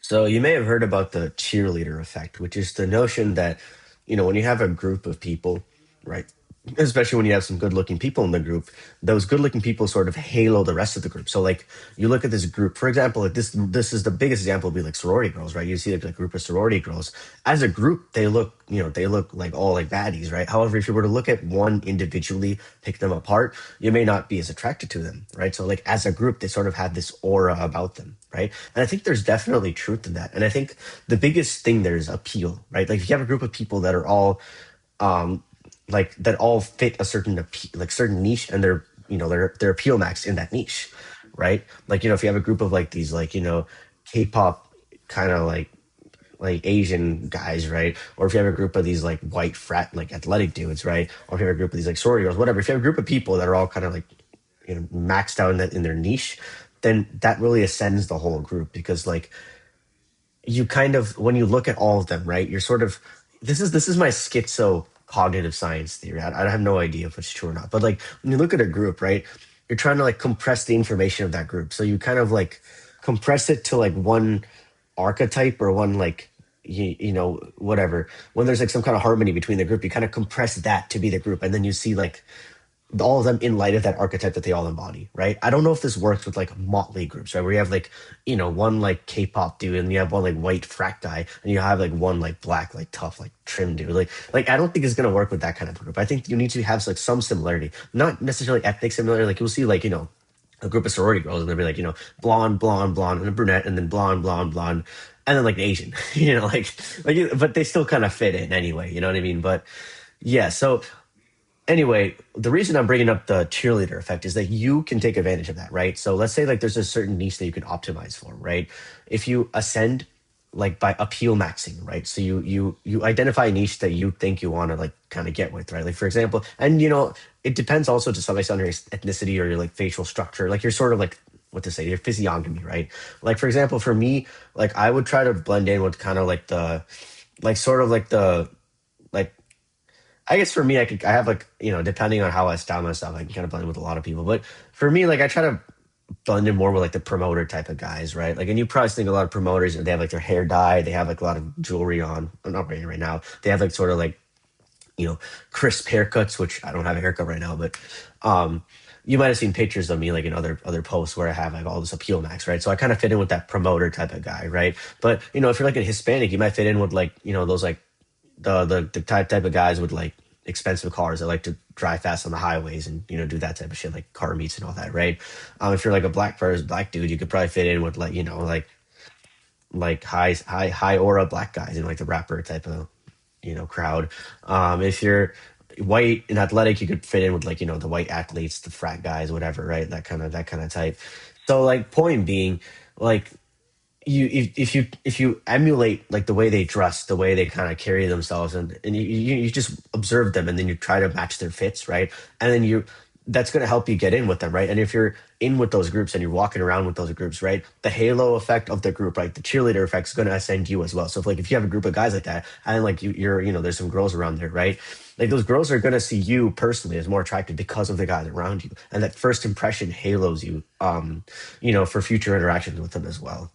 So you may have heard about the cheerleader effect, which is the notion that, when you have a group of people, right? Especially when you have some good-looking people in the group, those good-looking people sort of halo the rest of the group. So like you look at this group, for example, like this is the biggest example would be like sorority girls, right? You see like a group of sorority girls. As a group, they look like all like baddies, right? However, if you were to look at one individually, pick them apart, you may not be as attracted to them, right? So like as a group, they sort of have this aura about them, right? And I think there's definitely truth in that. And I think the biggest thing there is appeal, right? Like if you have a group of people that are all um like that all fit a certain niche, and they're appeal max in that niche, right? Like if you have a group of like these like K-pop kind of like Asian guys, right? Or if you have a group of these like white frat like athletic dudes, right? Or if you have a group of these like sorority girls, whatever. If you have a group of people that are all kind of like maxed out in their niche, then that really ascends the whole group, because like you kind of, when you look at all of them, right? You're sort of, this is my schizo cognitive science theory. I have no idea if it's true or not, but like when you look at a group, right? You're trying to like compress the information of that group, so you kind of like compress it to like one archetype or one like whatever. When there's like some kind of harmony between the group, you kind of compress that to be the group, and then you see like all of them in light of that archetype that they all embody, right? I don't know if this works with like motley groups, right? Where you have like, one like K-pop dude, and you have one like white frat guy, and you have like one like black, like tough, like trim dude. Like I don't think it's gonna work with that kind of group. I think you need to have like some similarity, not necessarily ethnic similarity. Like you'll see like, a group of sorority girls, and they'll be like, blonde, blonde, blonde, and a brunette, and then blonde, blonde, blonde, and then like an Asian, but they still kind of fit in anyway, you know what I mean? But yeah, so anyway, the reason I'm bringing up the cheerleader effect is that you can take advantage of that, right? So let's say like there's a certain niche that you can optimize for, right? If you ascend like by appeal maxing, right? So you identify a niche that you think you want to like kind of get with, right? Like for example, and it depends also to some extent on your ethnicity or your like facial structure. Like you're sort of like, what to say, your physiognomy, right? Like for example, for me, like I would try to blend in with kind of like the like sort of like the like I guess for me, I have like, depending on how I style myself, I can kind of blend with a lot of people. But for me, like I try to blend in more with like the promoter type of guys, right? Like, and you probably think a lot of promoters, they have like their hair dyed, they have like a lot of jewelry on. Well, not right now. They have like sort of like, crisp haircuts, which I don't have a haircut right now, but you might have seen pictures of me like in other posts where I have like all this appeal max, right? So I kind of fit in with that promoter type of guy, right? But if you're like a Hispanic, you might fit in with like, those like the type of guys with like expensive cars that like to drive fast on the highways and do that type of shit, like car meets and all that, right? If you're like a black dude, you could probably fit in with like like high aura black guys and like the rapper type of crowd. If you're white and athletic, you could fit in with like the white athletes, the frat guys, whatever, right? That kind of type. So like point being, like if you emulate like the way they dress, the way they kind of carry themselves, and you just observe them, and then you try to match their fits, right? And then that's going to help you get in with them, right? And if you're in with those groups and you're walking around with those groups, right, the halo effect of the group, right, the cheerleader effect is going to ascend you as well. So if you have a group of guys like that, and like you're there's some girls around there, right? Like those girls are going to see you personally as more attractive because of the guys around you, and that first impression halos you, for future interactions with them as well.